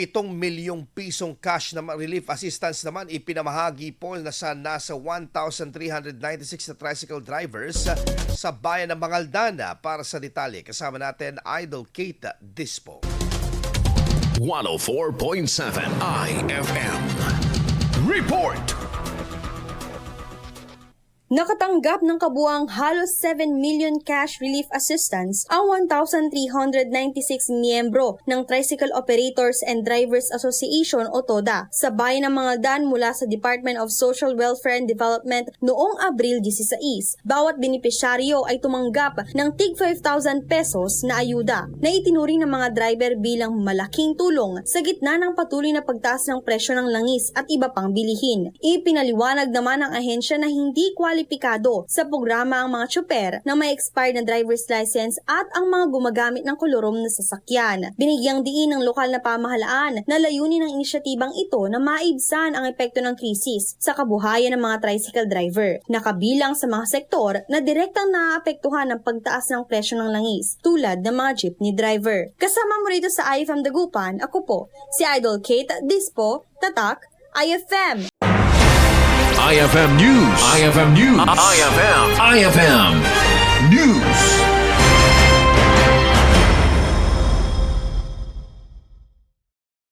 7 milyong pisong cash na relief assistance naman ipinamahagi po na sa nasa 1,396 na tricycle drivers sa bayan ng Mangaldana. Para sa detalye, kasama natin Idol Kate Dispo. 104.7 IFM Report. Nakatanggap ng kabuang halos 7 million cash relief assistance ang 1,396 miyembro ng Tricycle Operators and Drivers Association o TODA sa bayan ng Mangaldaan mula sa Department of Social Welfare and Development noong Abril 16. Bawat benepisyaryo ay tumanggap ng tig 5,000 pesos na ayuda na itinuring ng mga driver bilang malaking tulong sa gitna ng patuloy na pagtaas ng presyo ng langis at iba pang bilihin. Ipinaliwanag naman ng ahensya na hindi kwalipikado sa programa ang mga tsuper na may expired na driver's license at ang mga gumagamit ng kolorom na sasakyan. Binigyang diin ng lokal na pamahalaan na layunin ng inisyatibang ito na maibsan ang epekto ng krisis sa kabuhayan ng mga tricycle driver, na kabilang sa mga sektor na direktang naapektuhan ng pagtaas ng presyo ng langis, tulad ng mga jeepney driver. Kasama mo rito sa IFM Dagupan, ako po, si Idol Kate Dispo, Tatak, IFM. IFM News. IFM News. IFM News.